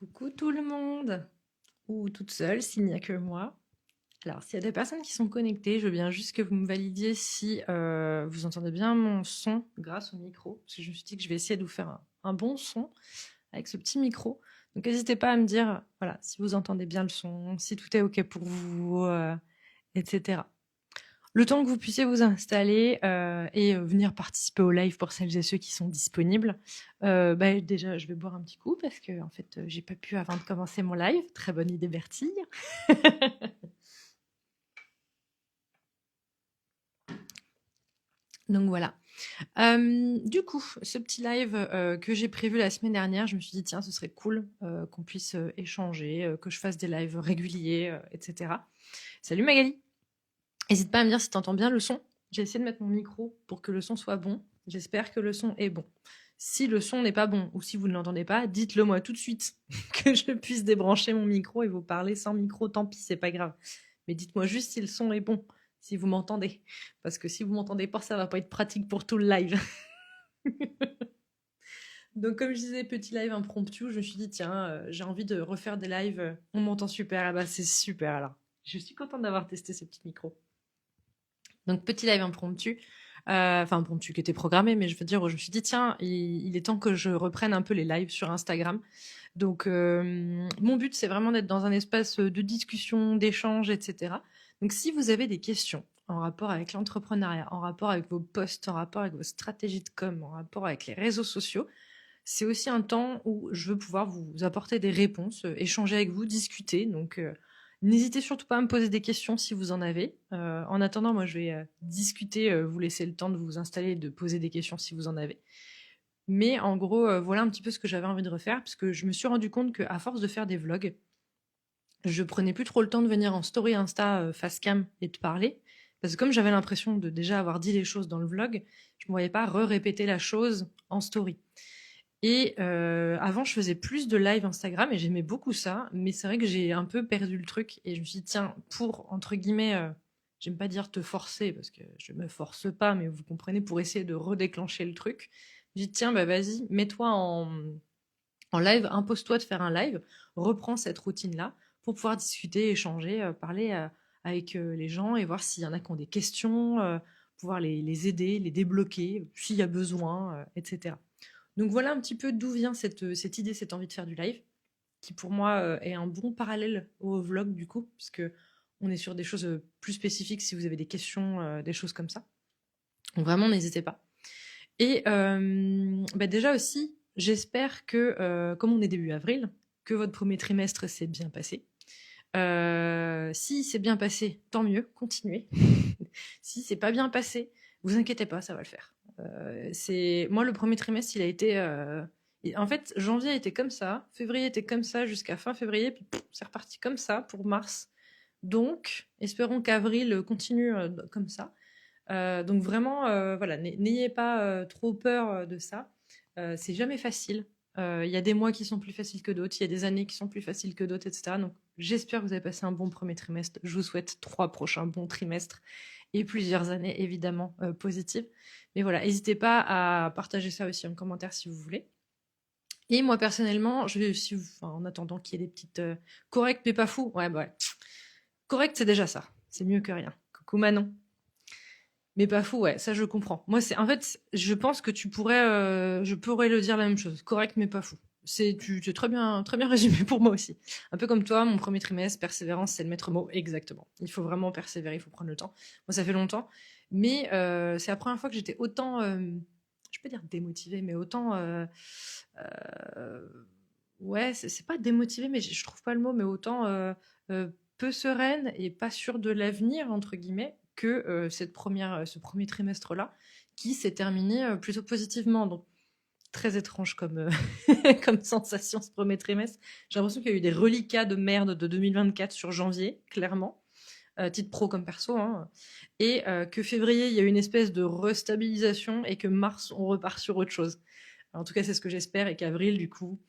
Coucou tout le monde, ou toute seule s'il n'y a que moi. Alors, s'il y a des personnes qui sont connectées, je veux bien juste que vous me validiez si vous entendez bien mon son grâce au micro, parce que je me suis dit que je vais essayer de vous faire un bon son avec ce petit micro. Donc, n'hésitez pas à me dire, voilà, si vous entendez bien le son, si tout est OK pour vous, etc. Le temps que vous puissiez vous installer et venir participer au live pour celles et ceux qui sont disponibles. Déjà, je vais boire un petit coup parce que en fait, j'ai pas pu avant de commencer mon live. Très bonne idée, Bertille. Donc voilà. Du coup, ce petit live que j'ai prévu la semaine dernière, je me suis dit tiens, ce serait cool qu'on puisse échanger, que je fasse des lives réguliers, etc. Salut Magali. N'hésite pas à me dire si tu entends bien le son. J'ai essayé de mettre mon micro pour que le son soit bon. J'espère que le son est bon. Si le son n'est pas bon ou si vous ne l'entendez pas, dites-le moi tout de suite que je puisse débrancher mon micro et vous parler sans micro. Tant pis, c'est pas grave. Mais dites-moi juste si le son est bon, si vous m'entendez. Parce que si vous m'entendez pas, ça va pas être pratique pour tout le live. Donc comme je disais, petit live impromptu, je me suis dit tiens, j'ai envie de refaire des lives. On m'entend super, ah bah c'est super alors. Je suis contente d'avoir testé ce petit micro. Donc petit live impromptu, enfin impromptu qui était programmé, mais je veux dire, je me suis dit tiens, il est temps que je reprenne un peu les lives sur Instagram. Donc mon but c'est vraiment d'être dans un espace de discussion, d'échange, etc. Donc si vous avez des questions en rapport avec l'entrepreneuriat, en rapport avec vos posts, en rapport avec vos stratégies de com, en rapport avec les réseaux sociaux, c'est aussi un temps où je veux pouvoir vous apporter des réponses, échanger avec vous, discuter. Donc, n'hésitez surtout pas à me poser des questions si vous en avez. En attendant, moi, je vais discuter, vous laisser le temps de vous installer et de poser des questions si vous en avez. Mais en gros, voilà un petit peu ce que j'avais envie de refaire, parce que je me suis rendu compte qu'à force de faire des vlogs, je prenais plus trop le temps de venir en story Insta face cam et de parler. Parce que comme j'avais l'impression de déjà avoir dit les choses dans le vlog, je ne me voyais pas répéter la chose en story. Et avant, je faisais plus de live Instagram et j'aimais beaucoup ça, mais c'est vrai que j'ai un peu perdu le truc et je me suis dit, tiens, pour, entre guillemets, j'aime pas dire te forcer parce que je me force pas, mais vous comprenez, pour essayer de redéclencher le truc, je me dis, tiens, bah vas-y, mets-toi en live, impose-toi de faire un live, reprends cette routine-là pour pouvoir discuter, échanger, parler avec les gens et voir s'il y en a qui ont des questions, pouvoir les aider, les débloquer, s'il y a besoin, etc. Donc voilà un petit peu d'où vient cette idée, cette envie de faire du live, qui pour moi est un bon parallèle au vlog du coup, puisque on est sur des choses plus spécifiques si vous avez des questions, des choses comme ça. Donc vraiment, n'hésitez pas. Et déjà aussi, j'espère que, comme on est début avril, que votre premier trimestre s'est bien passé. Si c'est bien passé, tant mieux, continuez. Si c'est pas bien passé, vous inquiétez pas, ça va le faire. C'est moi le premier trimestre, il a été en fait, janvier était comme ça, février était comme ça jusqu'à fin février, puis c'est reparti comme ça pour mars. Donc, espérons qu'avril continue comme ça. Donc vraiment, voilà, n'ayez pas trop peur de ça. C'est jamais facile. Il y a des mois qui sont plus faciles que d'autres, il y a des années qui sont plus faciles que d'autres, etc. Donc j'espère que vous avez passé un bon premier trimestre. Je vous souhaite 3 prochains bons trimestres et plusieurs années évidemment positives. Mais voilà, n'hésitez pas à partager ça aussi en commentaire si vous voulez. Et moi personnellement, je vais aussi, enfin, en attendant qu'il y ait des petites correctes mais pas fou. Ouais, bah ouais. Correct, c'est déjà ça. C'est mieux que rien. Coucou Manon. Mais pas fou, ouais, ça je comprends. Moi, c'est en fait, je pense que je pourrais le dire la même chose. Correct, mais pas fou. C'est très bien résumé pour moi aussi. Un peu comme toi, mon premier trimestre, persévérance, c'est le maître mot. Exactement. Il faut vraiment persévérer, il faut prendre le temps. Moi, ça fait longtemps, mais c'est la première fois que j'étais autant, je peux dire démotivée, mais autant, euh, ouais, c'est pas démotivée, mais je trouve pas le mot, mais autant peu sereine et pas sûre de l'avenir entre guillemets que ce premier trimestre-là, qui s'est terminé plutôt positivement. Donc, très étrange comme, comme sensation ce premier trimestre. J'ai l'impression qu'il y a eu des reliquats de merde de 2024 sur janvier, clairement, titre pro comme perso, hein, et que février, il y a eu une espèce de restabilisation et que mars, on repart sur autre chose. En tout cas, c'est ce que j'espère, et qu'avril, du coup,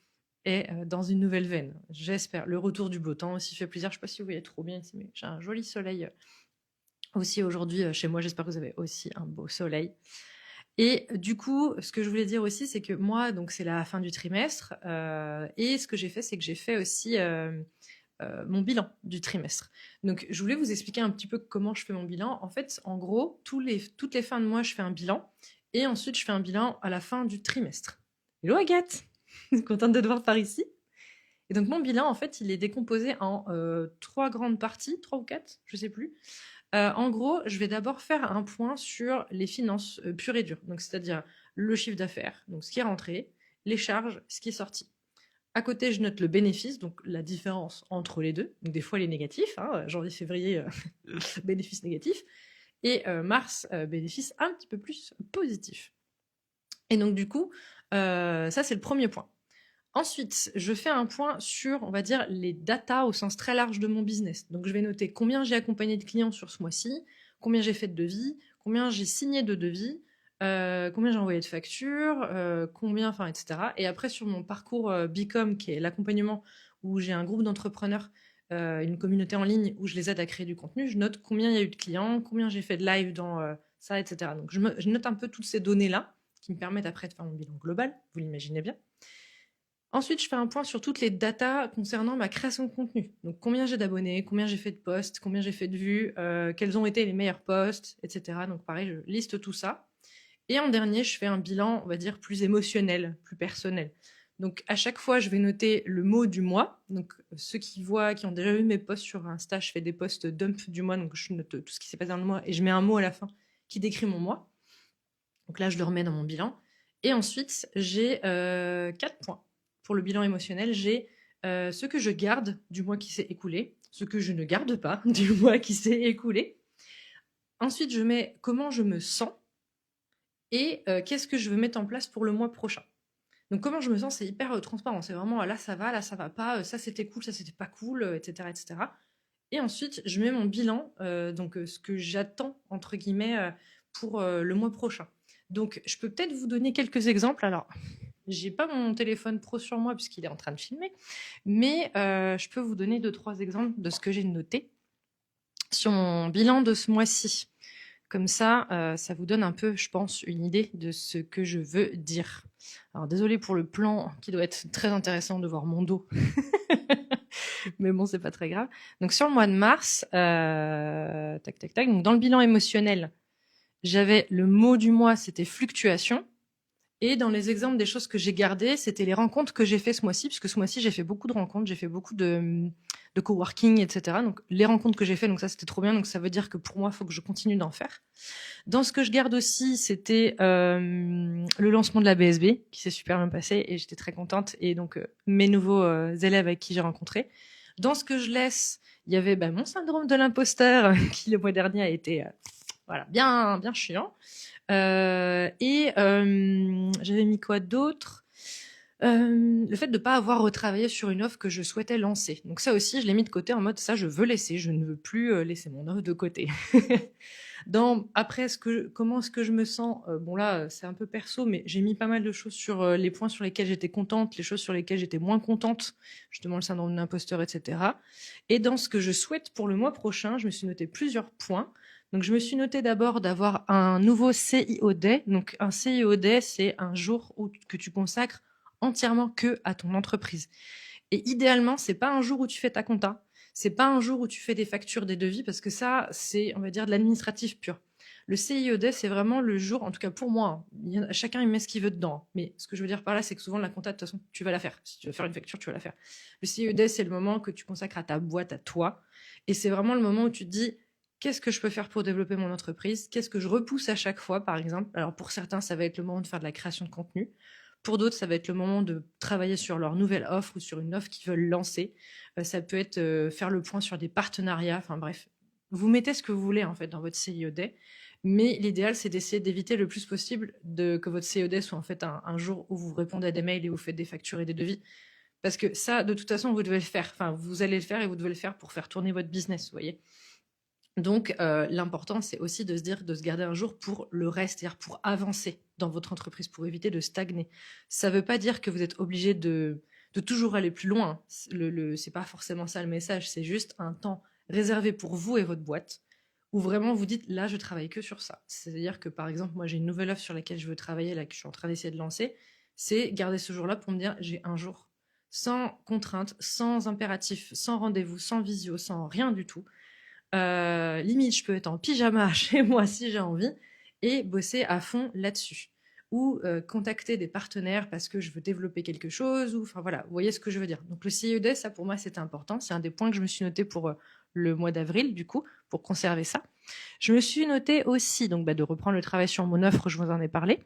est dans une nouvelle veine. J'espère. Le retour du beau temps aussi fait plaisir. Je ne sais pas si vous voyez trop bien ici, mais j'ai un joli soleil aussi aujourd'hui chez moi. J'espère que vous avez aussi un beau soleil. Et du coup, ce que je voulais dire aussi, c'est que moi, donc c'est la fin du trimestre, et ce que j'ai fait, c'est que j'ai fait aussi mon bilan du trimestre. Donc, je voulais vous expliquer un petit peu comment je fais mon bilan. En fait, en gros, toutes les fins de mois, je fais un bilan, et ensuite, je fais un bilan à la fin du trimestre. Hello Agathe, contente de te voir par ici. Et donc, mon bilan, en fait, il est décomposé en trois grandes parties, trois ou quatre, je sais plus. En gros, je vais d'abord faire un point sur les finances pures et dures. Donc, c'est-à-dire le chiffre d'affaires, donc ce qui est rentré, les charges, ce qui est sorti. À côté, je note le bénéfice, donc la différence entre les deux. Donc, des fois, les négatifs, hein, janvier, février, bénéfice négatif. Et mars, bénéfice un petit peu plus positif. Et donc, du coup, ça, c'est le premier point. Ensuite, je fais un point sur, on va dire, les datas au sens très large de mon business. Donc, je vais noter combien j'ai accompagné de clients sur ce mois-ci, combien j'ai fait de devis, combien j'ai signé de devis, combien j'ai envoyé de factures, combien, enfin, etc. Et après, sur mon parcours Bicom, qui est l'accompagnement où j'ai un groupe d'entrepreneurs, une communauté en ligne où je les aide à créer du contenu, je note combien il y a eu de clients, combien j'ai fait de live dans ça, etc. Donc, je note un peu toutes ces données-là qui me permettent après de faire mon bilan global, vous l'imaginez bien. Ensuite, je fais un point sur toutes les datas concernant ma création de contenu. Donc, combien j'ai d'abonnés, combien j'ai fait de posts, combien j'ai fait de vues, quels ont été les meilleurs posts, etc. Donc, pareil, je liste tout ça. Et en dernier, je fais un bilan, on va dire, plus émotionnel, plus personnel. Donc, à chaque fois, je vais noter le mot du mois. Donc, ceux qui voient, qui ont déjà vu mes posts sur Insta, je fais des posts dump du mois. Donc, je note tout ce qui s'est passé dans le mois et je mets un mot à la fin qui décrit mon mois. Donc là, je le remets dans mon bilan. Et ensuite, j'ai 4 points. Pour le bilan émotionnel, j'ai ce que je garde du mois qui s'est écoulé, ce que je ne garde pas du mois qui s'est écoulé. Ensuite, je mets comment je me sens et qu'est-ce que je veux mettre en place pour le mois prochain. Donc comment je me sens, c'est hyper transparent. C'est vraiment là ça va pas, ça c'était cool, ça c'était pas cool, etc., etc. Et ensuite, je mets mon bilan, donc ce que j'attends entre guillemets pour le mois prochain. Donc, je peux peut-être vous donner quelques exemples. Alors, j'ai pas mon téléphone pro sur moi puisqu'il est en train de filmer, mais je peux vous donner 2-3 exemples de ce que j'ai noté sur mon bilan de ce mois-ci. Comme ça, ça vous donne un peu, je pense, une idée de ce que je veux dire. Alors, désolé pour le plan qui doit être très intéressant de voir mon dos. Mais bon, c'est pas très grave. Donc, sur le mois de mars, tac, tac, tac. Donc, dans le bilan émotionnel, j'avais le mot du mois, c'était fluctuation. Et dans les exemples des choses que j'ai gardées, c'était les rencontres que j'ai fait ce mois-ci, puisque ce mois-ci, j'ai fait beaucoup de rencontres, j'ai fait beaucoup de coworking, etc. Donc, les rencontres que j'ai fait, donc ça, c'était trop bien. Donc, ça veut dire que pour moi, il faut que je continue d'en faire. Dans ce que je garde aussi, c'était le lancement de la BSB, qui s'est super bien passé, et j'étais très contente. Et donc, mes nouveaux élèves avec qui j'ai rencontré. Dans ce que je laisse, il y avait mon syndrome de l'imposteur, qui le mois dernier a été voilà, bien, bien chiant. J'avais mis quoi d'autre? Le fait de ne pas avoir retravaillé sur une offre que je souhaitais lancer. Donc ça aussi, je l'ai mis de côté en mode ça, je veux laisser, je ne veux plus laisser mon offre de côté. Après, comment est-ce que je me sens? Bon là, c'est un peu perso, mais j'ai mis pas mal de choses sur les points sur lesquels j'étais contente, les choses sur lesquelles j'étais moins contente, justement le syndrome de l'imposteur, etc. Et dans ce que je souhaite pour le mois prochain, je me suis noté plusieurs points. Donc, je me suis noté d'abord d'avoir un nouveau CIO Day. Donc, un CIO Day, c'est un jour que tu consacres entièrement que à ton entreprise. Et idéalement, c'est pas un jour où tu fais ta compta. C'est pas un jour où tu fais des factures, des devis, parce que ça, c'est, on va dire, de l'administratif pur. Le CIO Day, c'est vraiment le jour, en tout cas pour moi, chacun il met ce qu'il veut dedans. Mais ce que je veux dire par là, c'est que souvent la compta, de toute façon, tu vas la faire. Si tu veux faire une facture, tu vas la faire. Le CIO Day, c'est le moment que tu consacres à ta boîte, à toi. Et c'est vraiment le moment où tu te dis, qu'est-ce que je peux faire pour développer mon entreprise? Qu'est-ce que je repousse à chaque fois, par exemple? Alors, pour certains, ça va être le moment de faire de la création de contenu. Pour d'autres, ça va être le moment de travailler sur leur nouvelle offre ou sur une offre qu'ils veulent lancer. Ça peut être faire le point sur des partenariats. Enfin bref, vous mettez ce que vous voulez en fait dans votre CIOD. Mais l'idéal, c'est d'essayer d'éviter le plus possible que votre CIOD soit en fait un jour où vous répondez à des mails et vous faites des factures et des devis. Parce que ça, de toute façon, vous devez le faire. Enfin, vous allez le faire et vous devez le faire pour faire tourner votre business, vous voyez. Donc, l'important, c'est aussi de se dire, de se garder un jour pour le reste, c'est-à-dire pour avancer dans votre entreprise, pour éviter de stagner. Ça ne veut pas dire que vous êtes obligé de toujours aller plus loin. C'est pas forcément ça le message, c'est juste un temps réservé pour vous et votre boîte, où vraiment vous dites, là, je travaille que sur ça. C'est-à-dire que, par exemple, moi, j'ai une nouvelle offre sur laquelle je veux travailler, là, que je suis en train d'essayer de lancer. C'est garder ce jour-là pour me dire, j'ai un jour sans contrainte, sans impératif, sans rendez-vous, sans visio, sans rien du tout. Limite, je peux être en pyjama chez moi si j'ai envie et bosser à fond là-dessus. Ou contacter des partenaires parce que je veux développer quelque chose. Ou, enfin voilà, vous voyez ce que je veux dire. Donc le CIED, ça pour moi c'était important. C'est un des points que je me suis noté pour le mois d'avril, du coup, pour conserver ça. Je me suis noté aussi donc de reprendre le travail sur mon offre, je vous en ai parlé.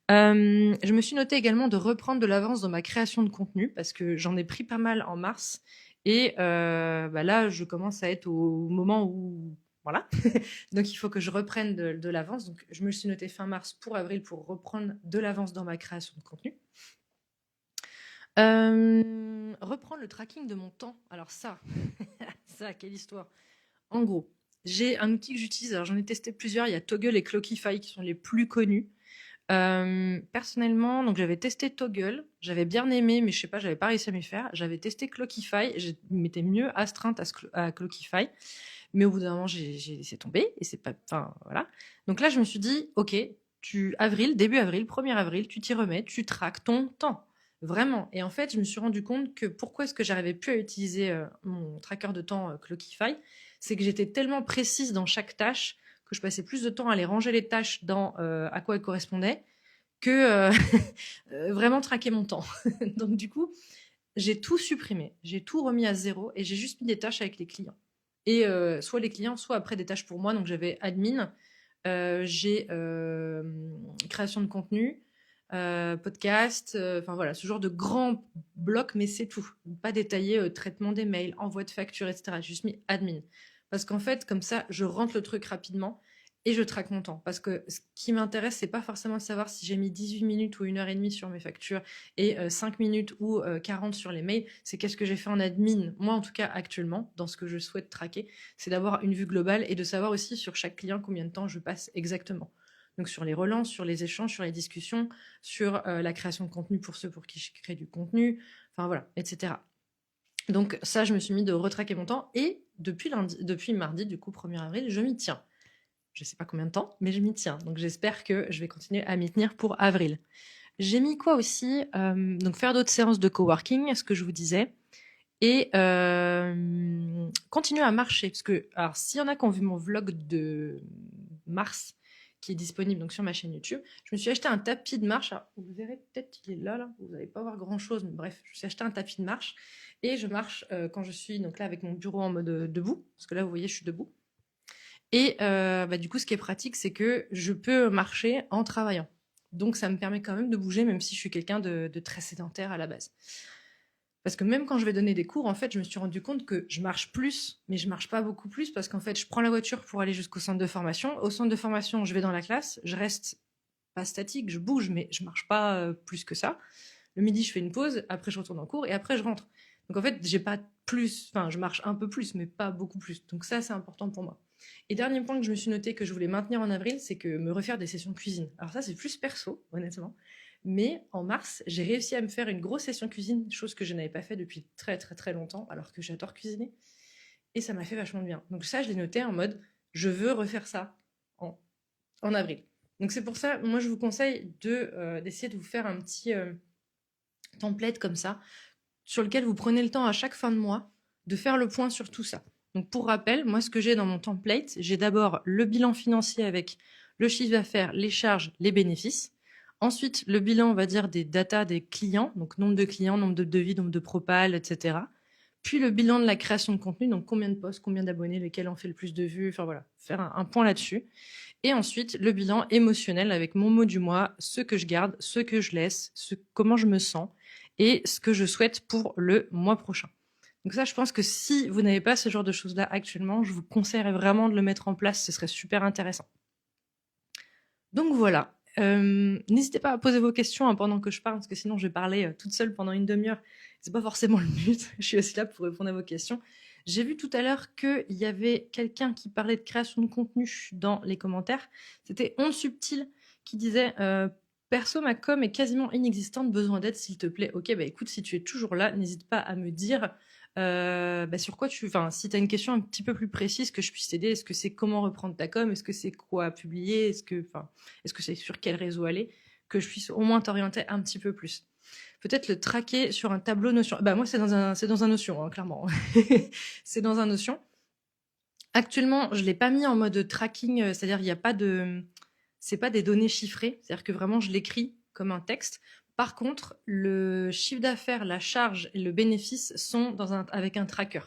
Je me suis noté également de reprendre de l'avance dans ma création de contenu parce que j'en ai pris pas mal en mars et là je commence à être au moment où voilà donc il faut que je reprenne de l'avance, donc je me suis noté fin mars pour avril pour reprendre de l'avance dans ma création de contenu. Reprendre le tracking de mon temps, alors ça ça quelle histoire. En gros, j'ai un outil que j'utilise, alors j'en ai testé plusieurs, il y a Toggle et Clockify qui sont les plus connus. Personnellement, donc j'avais testé Toggle, j'avais bien aimé, mais je sais pas, j'avais pas réussi à m'y faire. J'avais testé Clockify, je m'étais mieux astreinte à Clockify, mais au bout d'un moment, j'ai laissé tomber et c'est pas, enfin voilà. Donc là, je me suis dit, ok, début avril, 1er avril, tu t'y remets, tu traques ton temps, vraiment. Et en fait, je me suis rendu compte que pourquoi est-ce que j'arrivais plus à utiliser mon tracker de temps Clockify, c'est que j'étais tellement précise dans chaque tâche que je passais plus de temps à aller ranger les tâches dans à quoi elles correspondaient que vraiment traquer mon temps. Donc du coup, j'ai tout supprimé, j'ai tout remis à zéro et j'ai juste mis des tâches avec les clients. Et soit les clients, soit après des tâches pour moi. Donc j'avais admin, j'ai création de contenu, podcast, enfin voilà, ce genre de grands blocs, mais c'est tout. Pas détaillé, traitement des mails, envoi de factures, etc. J'ai juste mis admin. Parce qu'en fait, comme ça, je rentre le truc rapidement et je traque mon temps. Parce que ce qui m'intéresse, c'est pas forcément de savoir si j'ai mis 18 minutes ou 1h30 sur mes factures et 5 minutes ou 40 sur les mails. C'est qu'est-ce que j'ai fait en admin, moi en tout cas actuellement, dans ce que je souhaite traquer. C'est d'avoir une vue globale et de savoir aussi sur chaque client combien de temps je passe exactement. Donc sur les relances, sur les échanges, sur les discussions, sur la création de contenu pour ceux pour qui je crée du contenu, enfin voilà, etc. Donc ça, je me suis mis de retraquer mon temps et depuis mardi, du coup 1er avril, je m'y tiens. Je sais pas combien de temps, mais je m'y tiens. Donc j'espère que je vais continuer à m'y tenir pour avril. J'ai mis quoi aussi, donc faire d'autres séances de coworking, ce que je vous disais, et continuer à marcher. Parce que, alors, s'il y en a qui ont vu mon vlog de mars, qui est disponible donc sur ma chaîne YouTube, je me suis acheté un tapis de marche. Alors, vous verrez peut-être qu'il est là. Vous n'allez pas voir grand-chose, mais bref, je me suis acheté un tapis de marche et je marche quand je suis donc là avec mon bureau en mode debout, parce que là, vous voyez, je suis debout. Et du coup, ce qui est pratique, c'est que je peux marcher en travaillant. Donc, ça me permet quand même de bouger, même si je suis quelqu'un de très sédentaire à la base. Parce que même quand je vais donner des cours, en fait, je me suis rendu compte que je marche plus, mais je marche pas beaucoup plus parce qu'en fait, je prends la voiture pour aller jusqu'au centre de formation. Au centre de formation, je vais dans la classe, je reste pas statique, je bouge, mais je marche pas plus que ça. Le midi, je fais une pause, après je retourne en cours et après je rentre. Donc en fait, j'ai pas plus, enfin, je marche un peu plus, mais pas beaucoup plus. Donc ça, c'est important pour moi. Et dernier point que je me suis noté que je voulais maintenir en avril, c'est que me refaire des sessions de cuisine. Alors ça, c'est plus perso, honnêtement. Mais en mars, j'ai réussi à me faire une grosse session cuisine, chose que je n'avais pas fait depuis très très très longtemps, alors que j'adore cuisiner. Et ça m'a fait vachement de bien. Donc ça, je l'ai noté en mode, je veux refaire ça en avril. Donc c'est pour ça, moi je vous conseille d'essayer de vous faire un petit template comme ça, sur lequel vous prenez le temps à chaque fin de mois de faire le point sur tout ça. Donc pour rappel, moi ce que j'ai dans mon template, j'ai d'abord le bilan financier avec le chiffre d'affaires, les charges, les bénéfices. Ensuite, le bilan, on va dire, des datas des clients, donc nombre de clients, nombre de devis, nombre de propals, etc. Puis le bilan de la création de contenu, donc combien de posts, combien d'abonnés, lesquels ont fait le plus de vues, enfin voilà, faire un point là-dessus. Et ensuite, le bilan émotionnel avec mon mot du mois, ce que je garde, ce que je laisse, comment je me sens et ce que je souhaite pour le mois prochain. Donc ça, je pense que si vous n'avez pas ce genre de choses-là actuellement, je vous conseillerais vraiment de le mettre en place, ce serait super intéressant. Donc voilà. N'hésitez pas à poser vos questions pendant que je parle, parce que sinon je vais parler toute seule pendant une demi-heure. C'est pas forcément le but. Je suis aussi là pour répondre à vos questions. J'ai vu tout à l'heure qu'il y avait quelqu'un qui parlait de création de contenu dans les commentaires. C'était Onde Subtile qui disait perso, ma com est quasiment inexistante, besoin d'aide s'il te plaît. Ok, bah écoute, si tu es toujours là, n'hésite pas à me dire sur quoi enfin, si tu as une question un petit peu plus précise, que je puisse t'aider. Est-ce que c'est comment reprendre ta com? Est-ce que c'est quoi publier? Est-ce que c'est sur quel réseau aller? Que je puisse au moins t'orienter un petit peu plus. Peut-être le traquer sur un tableau Notion. Moi, c'est dans un Notion, hein, clairement. C'est dans un Notion. Actuellement, je l'ai pas mis en mode tracking, c'est-à-dire il n'y a pas c'est pas des données chiffrées, c'est-à-dire que vraiment je l'écris comme un texte. Par contre, le chiffre d'affaires, la charge et le bénéfice sont avec un tracker.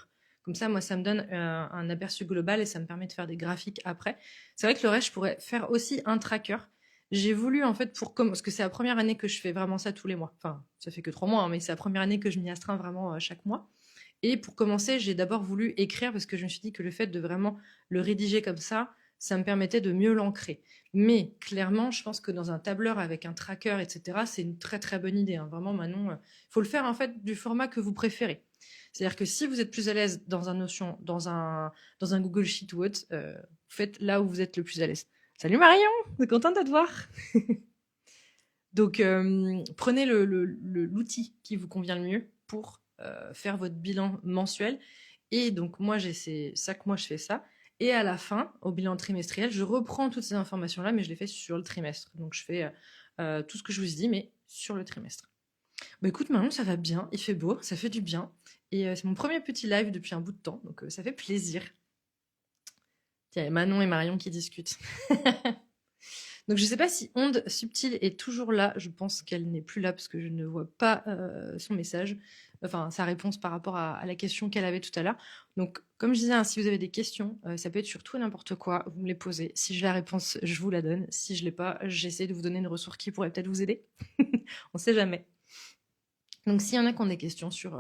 Comme ça, moi, ça me donne un aperçu global et ça me permet de faire des graphiques après. C'est vrai que le reste, je pourrais faire aussi un tracker. J'ai voulu, en fait, parce que c'est la première année que je fais vraiment ça tous les mois. Enfin, ça fait que 3 mois, hein, mais c'est la première année que je m'y astreins vraiment chaque mois. Et pour commencer, j'ai d'abord voulu écrire parce que je me suis dit que le fait de vraiment le rédiger comme ça me permettait de mieux l'ancrer. Mais clairement, je pense que dans un tableur avec un tracker, etc., c'est une très très bonne idée, hein. Vraiment, Manon, faut le faire en fait du format que vous préférez. C'est-à-dire que si vous êtes plus à l'aise dans un Notion, dans un Google Sheet ou autre, faites là où vous êtes le plus à l'aise. Salut Marion, je suis contente de te voir. Donc, prenez l'outil qui vous convient le mieux pour faire votre bilan mensuel. Et donc, moi, chaque mois, je fais ça. Et à la fin, au bilan trimestriel, je reprends toutes ces informations-là, mais je les fais sur le trimestre. Donc, je fais tout ce que je vous ai dit, mais sur le trimestre. Écoute, Manon, ça va bien, il fait beau, ça fait du bien. Et c'est mon premier petit live depuis un bout de temps, donc ça fait plaisir. Tiens, il y a Manon et Marion qui discutent. Donc je ne sais pas si Onde Subtile est toujours là. Je pense qu'elle n'est plus là parce que je ne vois pas son message, enfin sa réponse par rapport à la question qu'elle avait tout à l'heure. Donc comme je disais, hein, si vous avez des questions, ça peut être sur tout et n'importe quoi, vous me les posez. Si j'ai la réponse, je vous la donne. Si je l'ai pas, j'essaie de vous donner une ressource qui pourrait peut-être vous aider. On ne sait jamais. Donc s'il y en a qui ont des questions sur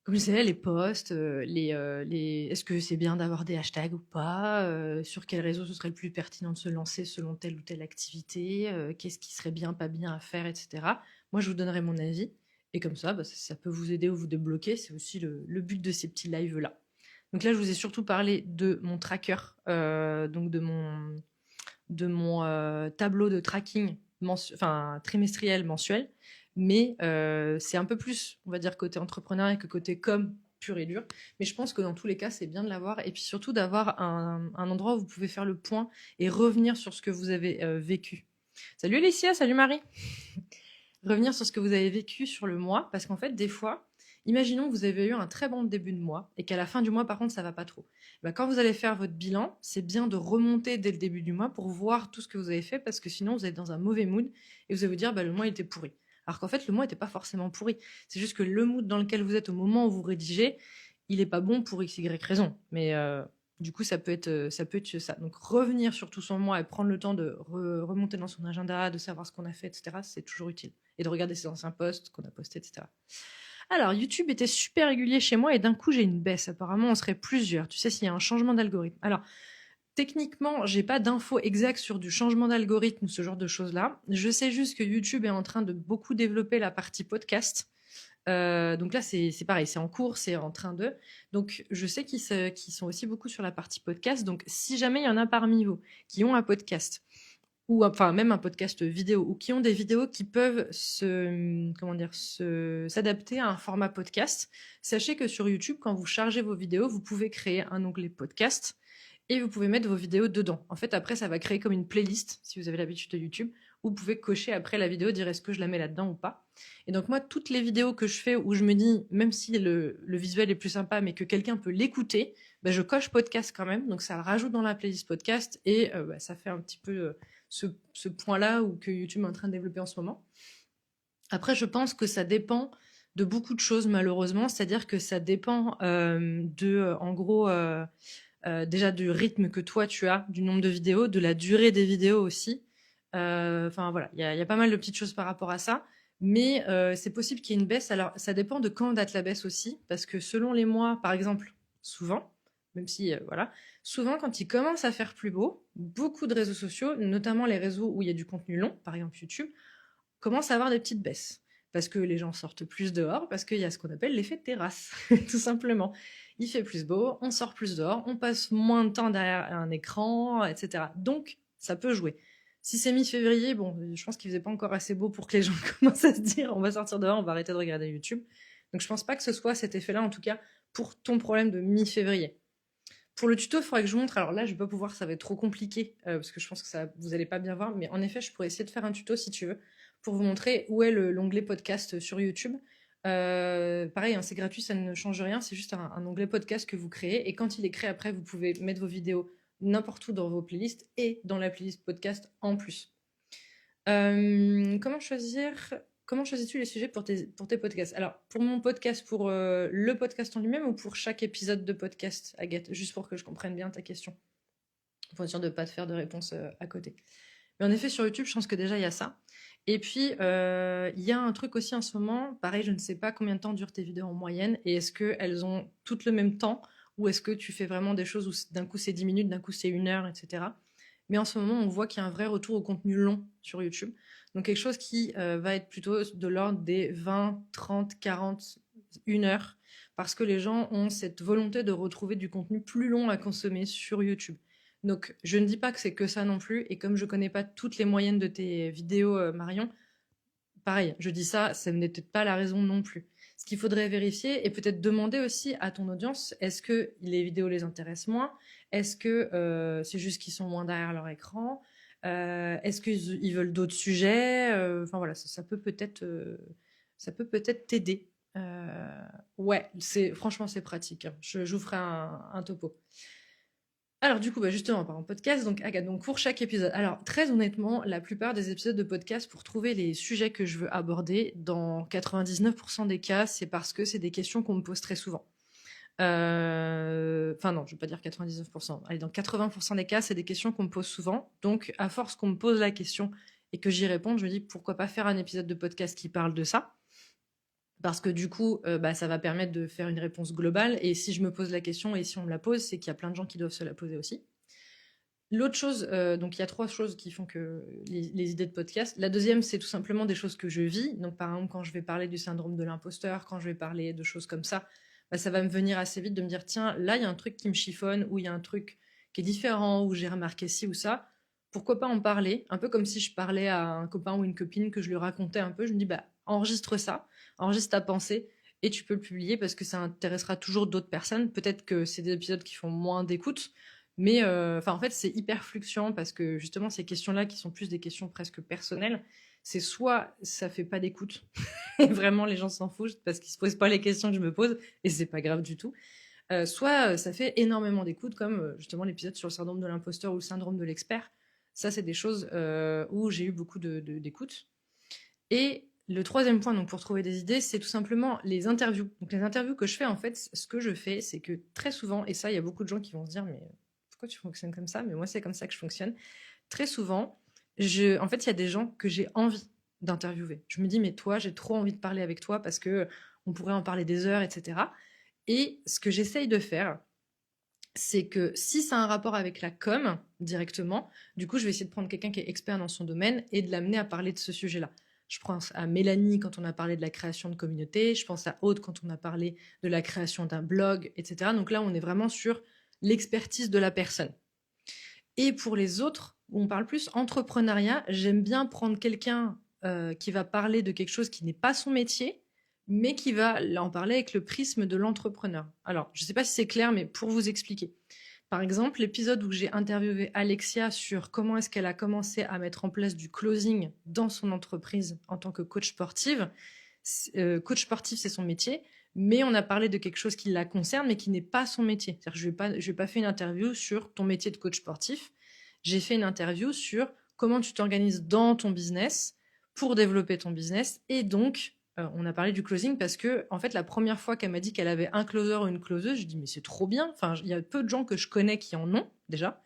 comme je disais, les posts, est-ce que c'est bien d'avoir des hashtags ou pas, sur quel réseau ce serait le plus pertinent de se lancer selon telle ou telle activité, qu'est-ce qui serait bien, pas bien à faire, etc. Moi, je vous donnerai mon avis. Et comme ça, ça peut vous aider ou vous débloquer. C'est aussi le but de ces petits lives-là. Donc là, je vous ai surtout parlé de mon tracker, donc de mon tableau de tracking trimestriel, mensuel. Mais c'est un peu plus, on va dire, côté entrepreneuriat que côté com pur et dur. Mais je pense que dans tous les cas, c'est bien de l'avoir. Et puis surtout d'avoir un endroit où vous pouvez faire le point et revenir sur ce que vous avez vécu. Salut Alicia, salut Marie. Revenir sur ce que vous avez vécu sur le mois. Parce qu'en fait, des fois, imaginons que vous avez eu un très bon début de mois et qu'à la fin du mois, par contre, ça va pas trop. Quand vous allez faire votre bilan, c'est bien de remonter dès le début du mois pour voir tout ce que vous avez fait parce que sinon, vous êtes dans un mauvais mood et vous allez vous dire, le mois était pourri. Alors qu'en fait, le mois n'était pas forcément pourri. C'est juste que le mood dans lequel vous êtes au moment où vous rédigez, il n'est pas bon pour x, y raison. Mais du coup, ça peut être ça. Donc, revenir sur tout son mois et prendre le temps de remonter dans son agenda, de savoir ce qu'on a fait, etc., c'est toujours utile. Et de regarder ses anciens posts qu'on a postés, etc. Alors, YouTube était super régulier chez moi et d'un coup, j'ai une baisse. Apparemment, on serait plusieurs. Tu sais, s'il y a un changement d'algorithme. Alors, techniquement, j'ai pas d'infos exactes sur du changement d'algorithme ou ce genre de choses-là. Je sais juste que YouTube est en train de beaucoup développer la partie podcast. Donc là, c'est pareil, c'est en cours, c'est en train de. Donc, je sais qu'ils sont aussi beaucoup sur la partie podcast. Donc, si jamais il y en a parmi vous qui ont un podcast, ou enfin même un podcast vidéo, ou qui ont des vidéos qui peuvent s'adapter à un format podcast, sachez que sur YouTube, quand vous chargez vos vidéos, vous pouvez créer un onglet podcast et vous pouvez mettre vos vidéos dedans. En fait, après, ça va créer comme une playlist, si vous avez l'habitude de YouTube, où vous pouvez cocher après la vidéo, dire est-ce que je la mets là-dedans ou pas. Et donc moi, toutes les vidéos que je fais où je me dis, même si le visuel est plus sympa, mais que quelqu'un peut l'écouter, je coche podcast quand même. Donc ça le rajoute dans la playlist podcast et ça fait un petit peu ce point-là que YouTube est en train de développer en ce moment. Après, je pense que ça dépend de beaucoup de choses, malheureusement. C'est-à-dire que ça dépend en gros, déjà du rythme que toi tu as, du nombre de vidéos, de la durée des vidéos aussi. Enfin voilà, il y a pas mal de petites choses par rapport à ça. Mais c'est possible qu'il y ait une baisse. Alors, ça dépend de quand date la baisse aussi. Parce que selon les mois, par exemple, souvent, même si, souvent quand il commence à faire plus beau, beaucoup de réseaux sociaux, notamment les réseaux où il y a du contenu long, par exemple YouTube, commencent à avoir des petites baisses. Parce que les gens sortent plus dehors, parce qu'il y a ce qu'on appelle l'effet de terrasse, tout simplement. Il fait plus beau, on sort plus dehors, on passe moins de temps derrière un écran, etc. Donc, ça peut jouer. Si c'est mi-février, bon, je pense qu'il faisait pas encore assez beau pour que les gens commencent à se dire on va sortir dehors, on va arrêter de regarder YouTube. Donc je pense pas que ce soit cet effet-là, en tout cas, pour ton problème de mi-février. Pour le tuto, il faudrait que je montre. Alors là, je vais pas pouvoir, ça va être trop compliqué parce que je pense que ça, vous allez pas bien voir. Mais en effet, je pourrais essayer de faire un tuto si tu veux pour vous montrer où est l'onglet podcast sur YouTube. Pareil, hein, c'est gratuit, ça ne change rien. C'est juste un onglet podcast que vous créez et quand il est créé après, vous pouvez mettre vos vidéos n'importe où dans vos playlists et dans la playlist podcast en plus. Comment choisir Comment choisis-tu les sujets pour tes podcasts? Alors, pour mon podcast, pour le podcast en lui-même ou pour chaque épisode de podcast, Agathe? Juste pour que je comprenne bien ta question. Pour être sûr de ne pas te faire de réponse à côté. Mais en effet, sur YouTube, je pense que déjà, il y a ça. Et puis, il y a un truc aussi en ce moment. Pareil, je ne sais pas combien de temps durent tes vidéos en moyenne. Et est-ce qu'elles ont toutes le même temps? Ou est-ce que tu fais vraiment des choses où d'un coup c'est 10 minutes, d'un coup c'est 1 heure, etc. Mais en ce moment, on voit qu'il y a un vrai retour au contenu long sur YouTube. Donc quelque chose qui va être plutôt de l'ordre des 20, 30, 40, 1 heure, parce que les gens ont cette volonté de retrouver du contenu plus long à consommer sur YouTube. Donc je ne dis pas que c'est que ça non plus, et comme je connais pas toutes les moyennes de tes vidéos, Marion, pareil, je dis ça, ça n'est peut-être pas la raison non plus. Ce qu'il faudrait vérifier et peut-être demander aussi à ton audience, est-ce que les vidéos les intéressent moins? Est-ce que c'est juste qu'ils sont moins derrière leur écran? Est-ce qu'ils veulent d'autres sujets? Enfin voilà, ça peut peut-être t'aider. Ouais, franchement c'est pratique, hein. Je vous ferai un topo. Alors du coup, justement, par un podcast, donc Agathe, donc pour chaque épisode. Alors très honnêtement, la plupart des épisodes de podcast, pour trouver les sujets que je veux aborder, dans 99% des cas, c'est parce que c'est des questions qu'on me pose très souvent. Enfin non, je vais pas dire 99%. Allez, dans 80% des cas, c'est des questions qu'on me pose souvent. Donc à force qu'on me pose la question et que j'y réponde, je me dis pourquoi pas faire un épisode de podcast qui parle de ça. Parce que du coup, ça va permettre de faire une réponse globale. Et si je me pose la question et si on me la pose, c'est qu'il y a plein de gens qui doivent se la poser aussi. L'autre chose, donc il y a 3 choses qui font que les idées de podcast. La deuxième, c'est tout simplement des choses que je vis. Donc par exemple, quand je vais parler du syndrome de l'imposteur, quand je vais parler de choses comme ça, ça va me venir assez vite de me dire, tiens, là, il y a un truc qui me chiffonne, ou il y a un truc qui est différent, ou j'ai remarqué ci ou ça. Pourquoi pas en parler? Un peu comme si je parlais à un copain ou une copine, que je lui racontais un peu. Je me dis, enregistre ça, enregistre ta pensée, et tu peux le publier parce que ça intéressera toujours d'autres personnes. Peut-être que c'est des épisodes qui font moins d'écoute, mais en fait, c'est hyper fluctuant parce que justement, ces questions-là, qui sont plus des questions presque personnelles, c'est soit ça fait pas d'écoute, et vraiment les gens s'en foutent parce qu'ils se posent pas les questions que je me pose, et c'est pas grave du tout. Soit ça fait énormément d'écoute, comme justement l'épisode sur le syndrome de l'imposteur ou le syndrome de l'expert. Ça, c'est des choses où j'ai eu beaucoup d'écoute. Et le troisième point, donc pour trouver des idées, c'est tout simplement les interviews. Donc les interviews que je fais, en fait, ce que je fais, c'est que très souvent, et ça, il y a beaucoup de gens qui vont se dire, mais pourquoi tu fonctionnes comme ça? Mais moi, c'est comme ça que je fonctionne. Très souvent, en fait, il y a des gens que j'ai envie d'interviewer. Je me dis, mais toi, j'ai trop envie de parler avec toi parce que on pourrait en parler des heures, etc. Et ce que j'essaye de faire, c'est que si ça a un rapport avec la com directement, du coup, je vais essayer de prendre quelqu'un qui est expert dans son domaine et de l'amener à parler de ce sujet-là. Je pense à Mélanie quand on a parlé de la création de communauté, je pense à Aude quand on a parlé de la création d'un blog, etc. Donc là, on est vraiment sur l'expertise de la personne. Et pour les autres, où on parle plus entrepreneuriat, j'aime bien prendre quelqu'un qui va parler de quelque chose qui n'est pas son métier, mais qui va en parler avec le prisme de l'entrepreneur. Alors, je ne sais pas si c'est clair, mais pour vous expliquer. Par exemple, l'épisode où j'ai interviewé Alexia sur comment est-ce qu'elle a commencé à mettre en place du closing dans son entreprise en tant que coach sportive. Coach sportif, c'est son métier, mais on a parlé de quelque chose qui la concerne, mais qui n'est pas son métier. C'est-à-dire que je vais pas fait une interview sur ton métier de coach sportif. J'ai fait une interview sur comment tu t'organises dans ton business pour développer ton business. Et donc, on a parlé du closing parce que, en fait, la première fois qu'elle m'a dit qu'elle avait un closer ou une closeuse, je dis mais c'est trop bien. Enfin, il y a peu de gens que je connais qui en ont déjà.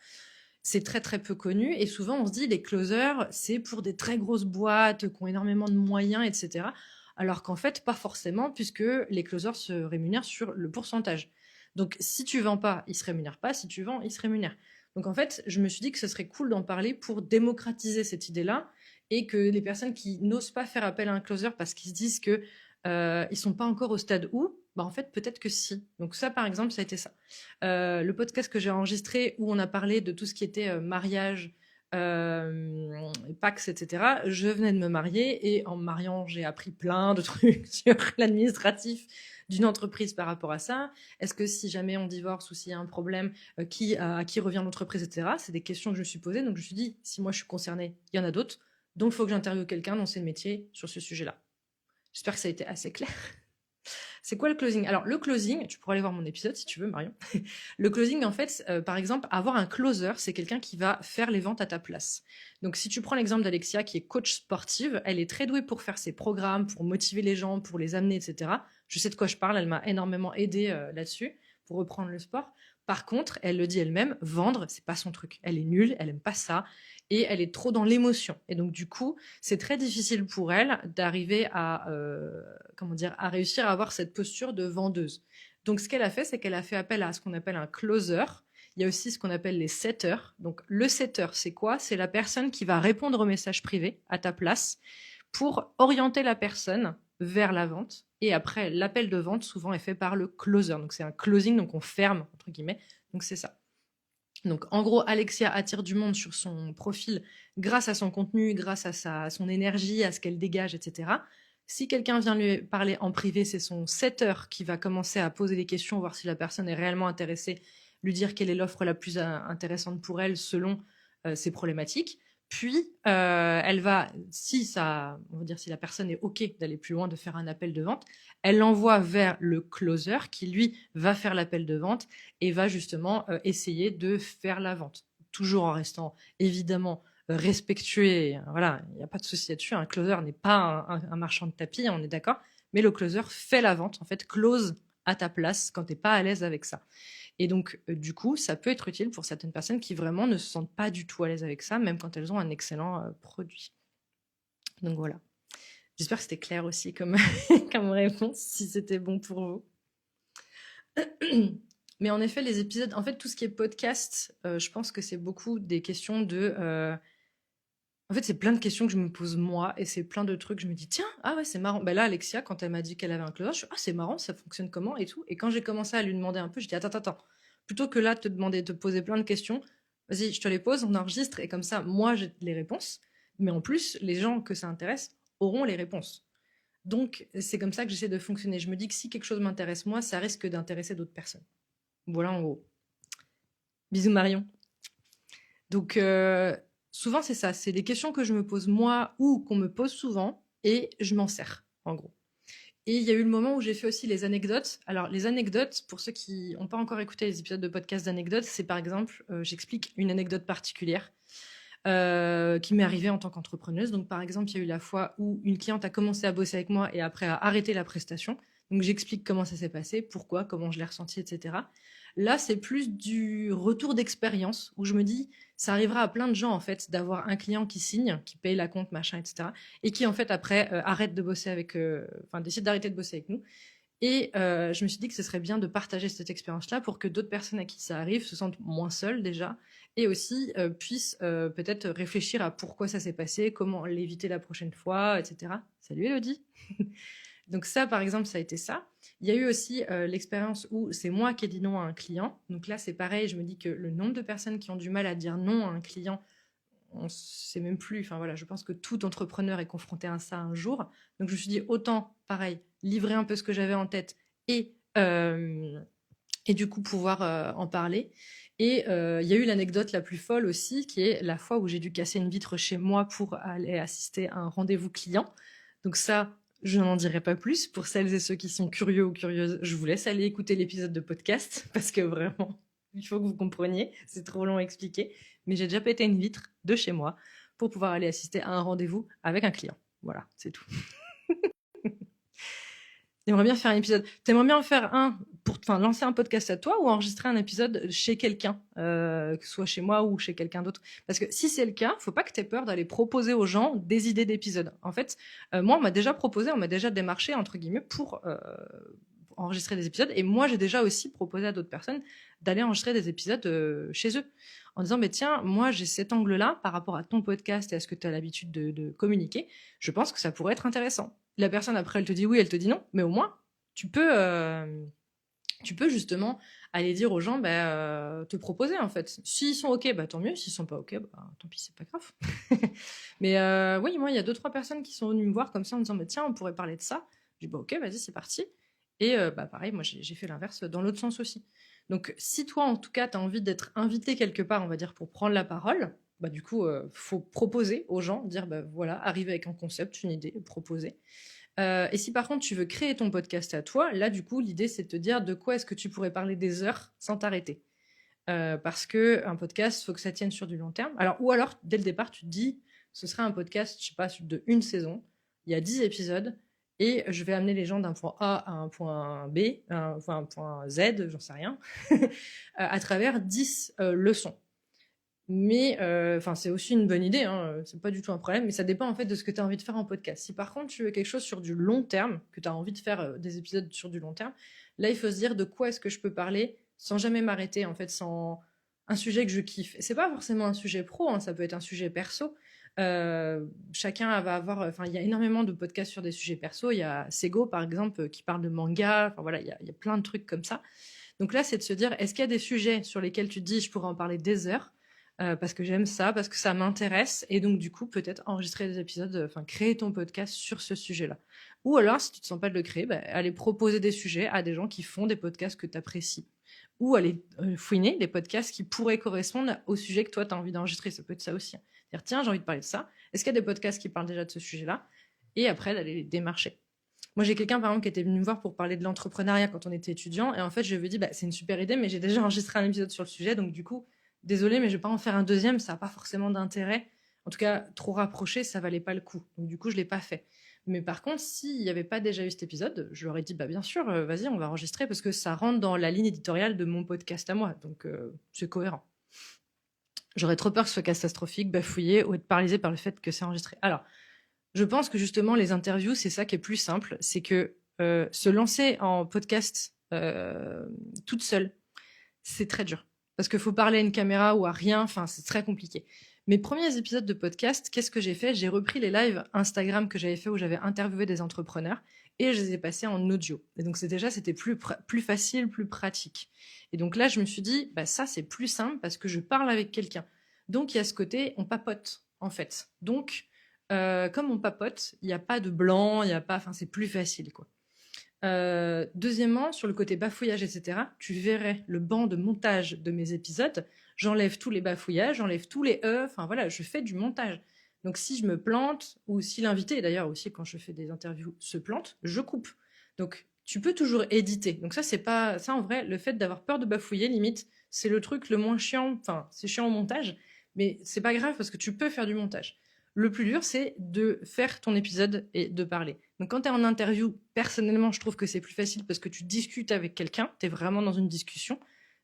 C'est très très peu connu et souvent on se dit les closers c'est pour des très grosses boîtes qui ont énormément de moyens, etc. Alors qu'en fait pas forcément, puisque les closers se rémunèrent sur le pourcentage. Donc si tu vends pas, ils se rémunèrent pas, si tu vends, ils se rémunèrent. Donc en fait, je me suis dit que ce serait cool d'en parler pour démocratiser cette idée-là et que les personnes qui n'osent pas faire appel à un closer parce qu'ils se disent que ils sont pas encore au stade où, en fait peut-être que si. Donc ça par exemple, ça a été ça. Le podcast que j'ai enregistré où on a parlé de tout ce qui était mariage, Pax, etc. Je venais de me marier et en me mariant, j'ai appris plein de trucs sur l'administratif d'une entreprise par rapport à ça. Est-ce que si jamais on divorce ou s'il y a un problème, à qui revient l'entreprise, etc. C'est des questions que je me suis posées. Donc je me suis dit, si moi je suis concernée, il y en a d'autres. Donc il faut que j'interviewe quelqu'un dont c'est le métier sur ce sujet-là. J'espère que ça a été assez clair. C'est quoi le closing? Alors, le closing, tu pourras aller voir mon épisode si tu veux, Marion. Le closing, en fait, par exemple, avoir un closer, c'est quelqu'un qui va faire les ventes à ta place. Donc, si tu prends l'exemple d'Alexia, qui est coach sportive, elle est très douée pour faire ses programmes, pour motiver les gens, pour les amener, etc. Je sais de quoi je parle, elle m'a énormément aidée là-dessus pour reprendre le sport. Par contre, elle le dit elle-même, vendre, c'est pas son truc. Elle est nulle, elle aime pas ça, et elle est trop dans l'émotion. Et donc, du coup, c'est très difficile pour elle d'arriver à à réussir à avoir cette posture de vendeuse. Donc, ce qu'elle a fait, c'est qu'elle a fait appel à ce qu'on appelle un closer. Il y a aussi ce qu'on appelle les setters. Donc, le setter, c'est quoi? C'est la personne qui va répondre aux messages privés à ta place pour orienter la personne vers la vente. Et après, l'appel de vente, souvent, est fait par le closer. Donc, c'est un closing, donc on ferme, entre guillemets. Donc, c'est ça. Donc, en gros, Alexia attire du monde sur son profil grâce à son contenu, grâce à son énergie, à ce qu'elle dégage, etc. Si quelqu'un vient lui parler en privé, c'est son setter qui va commencer à poser des questions, voir si la personne est réellement intéressée, lui dire quelle est l'offre la plus intéressante pour elle selon ses problématiques. Puis, elle va, si la personne est OK d'aller plus loin, de faire un appel de vente, elle l'envoie vers le closer qui, lui, va faire l'appel de vente et va justement essayer de faire la vente. Toujours en restant, évidemment, respectueux. Voilà, il n'y a pas de souci là-dessus. Un closer n'est pas un marchand de tapis, on est d'accord. Mais le closer fait la vente, en fait, close à ta place quand tu n'es pas à l'aise avec ça. Et donc, du coup, ça peut être utile pour certaines personnes qui vraiment ne se sentent pas du tout à l'aise avec ça, même quand elles ont un excellent produit. Donc voilà. J'espère que c'était clair aussi comme, comme réponse, si c'était bon pour vous. Mais en effet, les épisodes, en fait, tout ce qui est podcast, je pense que c'est beaucoup des questions de. En fait, c'est plein de questions que je me pose moi, et c'est plein de trucs. Je me dis, tiens, ah ouais, c'est marrant. Ben là, Alexia, quand elle m'a dit qu'elle avait un closer, je suis, ah, c'est marrant, ça fonctionne comment et tout. Et quand j'ai commencé à lui demander un peu, je dis, attends. Plutôt que là, de te poser plein de questions, vas-y, je te les pose, on enregistre, et comme ça, moi, j'ai les réponses. Mais en plus, les gens que ça intéresse auront les réponses. Donc, c'est comme ça que j'essaie de fonctionner. Je me dis que si quelque chose m'intéresse moi, ça risque d'intéresser d'autres personnes. Voilà, en gros. Bisous, Marion. Donc, souvent, c'est ça. C'est des questions que je me pose moi ou qu'on me pose souvent et je m'en sers, en gros. Et il y a eu le moment où j'ai fait aussi les anecdotes. Alors, les anecdotes, pour ceux qui n'ont pas encore écouté les épisodes de podcast d'anecdotes, c'est par exemple, j'explique une anecdote particulière qui m'est arrivée en tant qu'entrepreneuse. Donc, par exemple, il y a eu la fois où une cliente a commencé à bosser avec moi et après a arrêté la prestation. Donc, j'explique comment ça s'est passé, pourquoi, comment je l'ai ressenti, etc. Là, c'est plus du retour d'expérience où je me dis, ça arrivera à plein de gens, en fait, d'avoir un client qui signe, qui paye la compte, machin, etc. Et qui, en fait, après, arrête de bosser décide d'arrêter de bosser avec nous. Et je me suis dit que ce serait bien de partager cette expérience-là pour que d'autres personnes à qui ça arrive se sentent moins seules déjà et aussi puissent peut-être réfléchir à pourquoi ça s'est passé, comment l'éviter la prochaine fois, etc. Salut Elodie. Donc ça, par exemple, ça a été ça. Il y a eu aussi l'expérience où c'est moi qui ai dit non à un client. Donc là, c'est pareil, je me dis que le nombre de personnes qui ont du mal à dire non à un client, on ne sait même plus. Enfin voilà, je pense que tout entrepreneur est confronté à ça un jour. Donc je me suis dit, autant, pareil, livrer un peu ce que j'avais en tête et du coup pouvoir en parler. Et il y a eu l'anecdote la plus folle aussi, qui est la fois où j'ai dû casser une vitre chez moi pour aller assister à un rendez-vous client. Donc ça, je n'en dirai pas plus. Pour celles et ceux qui sont curieux ou curieuses, je vous laisse aller écouter l'épisode de podcast parce que vraiment, il faut que vous compreniez. C'est trop long à expliquer. Mais j'ai déjà pété une vitre de chez moi pour pouvoir aller assister à un rendez-vous avec un client. Voilà, c'est tout. J'aimerais bien faire un épisode. T'aimerais bien en faire un pour lancer un podcast à toi ou enregistrer un épisode chez quelqu'un, que ce soit chez moi ou chez quelqu'un d'autre. Parce que si c'est le cas, faut pas que t'aies peur d'aller proposer aux gens des idées d'épisodes. En fait, moi, on m'a déjà démarché, entre guillemets, pour enregistrer des épisodes. Et moi, j'ai déjà aussi proposé à d'autres personnes d'aller enregistrer des épisodes chez eux. En disant, mais tiens, moi, j'ai cet angle-là par rapport à ton podcast et à ce que tu as l'habitude de communiquer. Je pense que ça pourrait être intéressant. La personne, après, elle te dit oui, elle te dit non. Mais au moins, tu peux tu peux justement aller dire aux gens, te proposer en fait. S'ils sont OK, tant mieux. S'ils sont pas OK, tant pis, c'est pas grave. Mais oui, moi, il y a 2-3 personnes qui sont venues me voir comme ça en me disant, tiens, on pourrait parler de ça. J'ai dit, OK, vas-y, c'est parti. Et pareil, moi, j'ai fait l'inverse dans l'autre sens aussi. Donc, si toi, en tout cas, tu as envie d'être invité quelque part, on va dire, pour prendre la parole, du coup, faut proposer aux gens, dire, voilà, arriver avec un concept, une idée, proposer. Et si par contre tu veux créer ton podcast à toi, là du coup l'idée c'est de te dire de quoi est-ce que tu pourrais parler des heures sans t'arrêter. Parce que un podcast, faut que ça tienne sur du long terme. Ou alors dès le départ tu te dis ce sera un podcast, je sais pas, de une saison, il y a 10 épisodes et je vais amener les gens d'un point A à un point B, un point Z, j'en sais rien, à travers 10 leçons. Mais c'est aussi une bonne idée, hein, c'est pas du tout un problème, mais ça dépend en fait de ce que tu as envie de faire en podcast. Si par contre tu veux quelque chose sur du long terme, que tu as envie de faire des épisodes sur du long terme, là il faut se dire de quoi est-ce que je peux parler sans jamais m'arrêter, en fait, sans un sujet que je kiffe. Et c'est pas forcément un sujet pro, hein, ça peut être un sujet perso. Chacun va avoir, il y a énormément de podcasts sur des sujets perso. Il y a Sego par exemple qui parle de manga. Enfin voilà, il y a plein de trucs comme ça. Donc là, c'est de se dire, est-ce qu'il y a des sujets sur lesquels tu te dis, je pourrais en parler des heures, parce que j'aime ça, parce que ça m'intéresse, et donc du coup, peut-être enregistrer des épisodes, créer ton podcast sur ce sujet-là. Ou alors, si tu te sens pas de le créer, aller proposer des sujets à des gens qui font des podcasts que tu apprécies. Ou aller fouiner des podcasts qui pourraient correspondre au sujet que toi, tu as envie d'enregistrer. Ça peut être ça aussi. Dire, tiens, j'ai envie de parler de ça. Est-ce qu'il y a des podcasts qui parlent déjà de ce sujet-là? Et après, d'aller les démarcher. Moi, j'ai quelqu'un, par exemple, qui était venu me voir pour parler de l'entrepreneuriat quand on était étudiant. Et en fait, je lui ai dit, c'est une super idée, mais j'ai déjà enregistré un épisode sur le sujet. Donc, du coup, désolée, mais je vais pas en faire un deuxième. Ça n'a pas forcément d'intérêt. En tout cas, trop rapproché, ça valait pas le coup. Donc, du coup, je l'ai pas fait. Mais par contre, s'il n'y avait pas déjà eu cet épisode, je leur ai dit, bien sûr, vas-y, on va enregistrer parce que ça rentre dans la ligne éditoriale de mon podcast à moi. Donc, c'est cohérent. J'aurais trop peur que ce soit catastrophique, bafouillé ou être paralysé par le fait que c'est enregistré. Alors, je pense que justement, les interviews, c'est ça qui est plus simple. C'est que se lancer en podcast toute seule, c'est très dur. Parce qu'il faut parler à une caméra ou à rien, c'est très compliqué. Mes premiers épisodes de podcast, qu'est-ce que j'ai fait? J'ai repris les lives Instagram que j'avais fait où j'avais interviewé des entrepreneurs et je les ai passés en audio. Et donc c'était plus facile, plus pratique. Et donc là, je me suis dit, ça c'est plus simple parce que je parle avec quelqu'un. Donc il y a ce côté, on papote en fait. Donc comme on papote, il n'y a pas de blanc, il y a pas, c'est plus facile quoi. Deuxièmement, sur le côté bafouillage, etc., tu verrais le banc de montage de mes épisodes. J'enlève tous les bafouillages, j'enlève tous les voilà, je fais du montage. Donc si je me plante, ou si l'invité, d'ailleurs aussi quand je fais des interviews, se plante, je coupe. Donc tu peux toujours éditer. Donc ça, c'est pas ça en vrai, le fait d'avoir peur de bafouiller, limite, c'est le truc le moins chiant. Enfin, c'est chiant au montage, mais c'est pas grave parce que tu peux faire du montage. Le plus dur, c'est de faire ton épisode et de parler. Donc quand tu es en interview, personnellement, je trouve que c'est plus facile parce que tu discutes avec quelqu'un, tu es vraiment dans une discussion.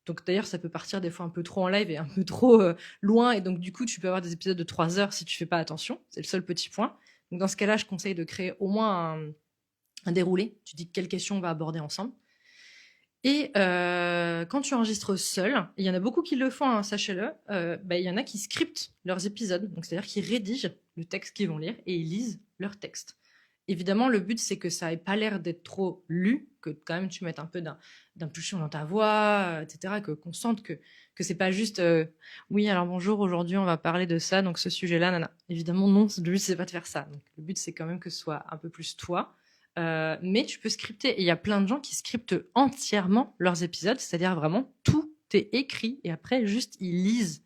Donc d'ailleurs, ça peut partir des fois un peu trop en live et un peu trop loin. Et donc du coup, tu peux avoir des épisodes de 3 heures si tu fais pas attention. C'est le seul petit point. Donc dans ce cas-là, je conseille de créer au moins un déroulé. Tu dis quelles questions on va aborder ensemble. Et quand tu enregistres seul, il y en a beaucoup qui le font, hein, sachez-le, il y en a qui scriptent leurs épisodes. Donc c'est-à-dire qu'ils rédigent le texte qu'ils vont lire et ils lisent leur texte. Évidemment, le but, c'est que ça ait pas l'air d'être trop lu, que quand même tu mettes un peu d'impulsion dans ta voix, etc., qu'on sente que c'est pas juste oui, alors bonjour, aujourd'hui on va parler de ça, donc ce sujet-là, nana. Évidemment, non, le but, c'est pas de faire ça. Donc, le but, c'est quand même que ce soit un peu plus toi. Mais tu peux scripter. Et il y a plein de gens qui scriptent entièrement leurs épisodes, c'est-à-dire vraiment tout est écrit et après, juste ils lisent.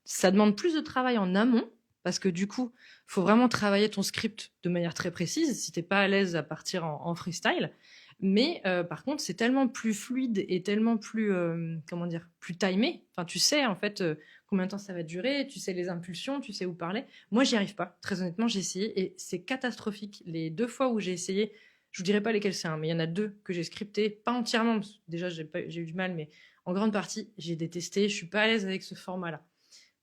Ça demande plus de travail en amont, parce que du coup, faut vraiment travailler ton script de manière très précise si t'es pas à l'aise à partir en freestyle. Mais par contre, c'est tellement plus fluide et tellement plus, plus timé. Enfin, tu sais en fait combien de temps ça va durer, tu sais les impulsions, tu sais où parler. Moi, j'y arrive pas. Très honnêtement, j'ai essayé et c'est catastrophique. Les 2 fois où j'ai essayé, je vous dirai pas lesquels c'est, mais il y en a 2 que j'ai scripté, pas entièrement. Parce que déjà, j'ai eu du mal, mais en grande partie, j'ai détesté. Je suis pas à l'aise avec ce format-là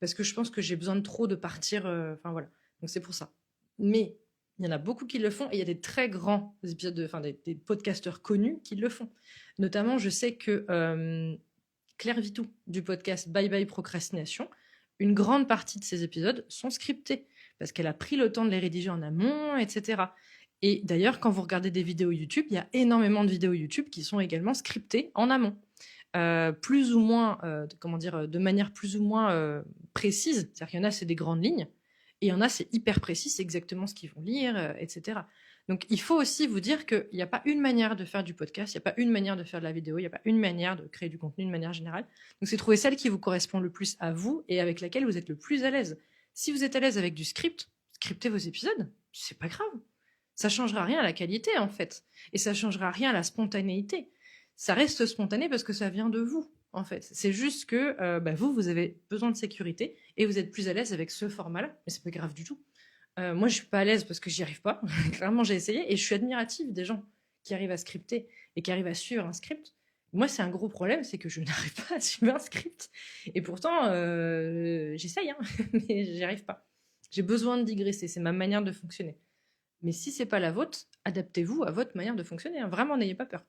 parce que je pense que j'ai besoin de trop de partir. Voilà. Donc c'est pour ça. Mais il y en a beaucoup qui le font et il y a des très grands épisodes, des podcasteurs connus qui le font. Notamment, je sais que Claire Vitou du podcast Bye Bye Procrastination, une grande partie de ses épisodes sont scriptés parce qu'elle a pris le temps de les rédiger en amont, etc. Et d'ailleurs, quand vous regardez des vidéos YouTube, il y a énormément de vidéos YouTube qui sont également scriptées en amont. Plus ou moins, de manière plus ou moins précise. C'est-à-dire qu'il y en a, c'est des grandes lignes, et il y en a, c'est hyper précis, c'est exactement ce qu'ils vont lire, etc. Donc, il faut aussi vous dire qu'il n'y a pas une manière de faire du podcast, il n'y a pas une manière de faire de la vidéo, il n'y a pas une manière de créer du contenu de manière générale. Donc, c'est trouver celle qui vous correspond le plus à vous et avec laquelle vous êtes le plus à l'aise. Si vous êtes à l'aise avec du script, scriptez vos épisodes, c'est pas grave. Ça changera rien à la qualité, en fait. Et ça changera rien à la spontanéité. Ça reste spontané parce que ça vient de vous, en fait. C'est juste que vous avez besoin de sécurité et vous êtes plus à l'aise avec ce format-là, mais c'est pas grave du tout. Moi, je suis pas à l'aise parce que j'y arrive pas. Clairement, j'ai essayé et je suis admirative des gens qui arrivent à scripter et qui arrivent à suivre un script. Moi, c'est un gros problème, c'est que je n'arrive pas à suivre un script. Et pourtant, j'essaye, hein, mais j'y arrive pas. J'ai besoin de digresser, c'est ma manière de fonctionner. Mais si c'est pas la vôtre, adaptez-vous à votre manière de fonctionner, hein. Vraiment, n'ayez pas peur.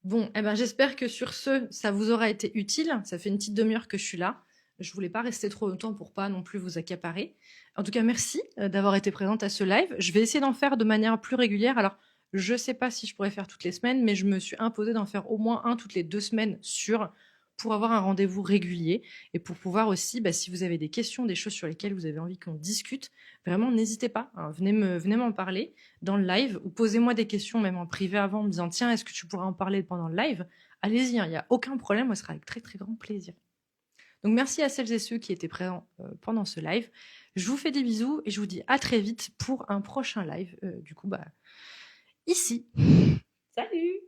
Bon, j'espère que sur ce, ça vous aura été utile. Ça fait une petite demi-heure que je suis là. Je voulais pas rester trop longtemps pour pas non plus vous accaparer. En tout cas, merci d'avoir été présente à ce live. Je vais essayer d'en faire de manière plus régulière. Alors, je sais pas si je pourrais faire toutes les semaines, mais je me suis imposée d'en faire au moins un toutes les 2 semaines pour avoir un rendez-vous régulier et pour pouvoir aussi, si vous avez des questions, des choses sur lesquelles vous avez envie qu'on discute, vraiment n'hésitez pas, hein, venez m'en parler dans le live ou posez-moi des questions même en privé avant en me disant tiens, est-ce que tu pourrais en parler pendant le live? Allez-y, hein, il n'y a aucun problème, moi ce sera avec très très grand plaisir. Donc merci à celles et ceux qui étaient présents pendant ce live. Je vous fais des bisous et je vous dis à très vite pour un prochain live, ici. Salut!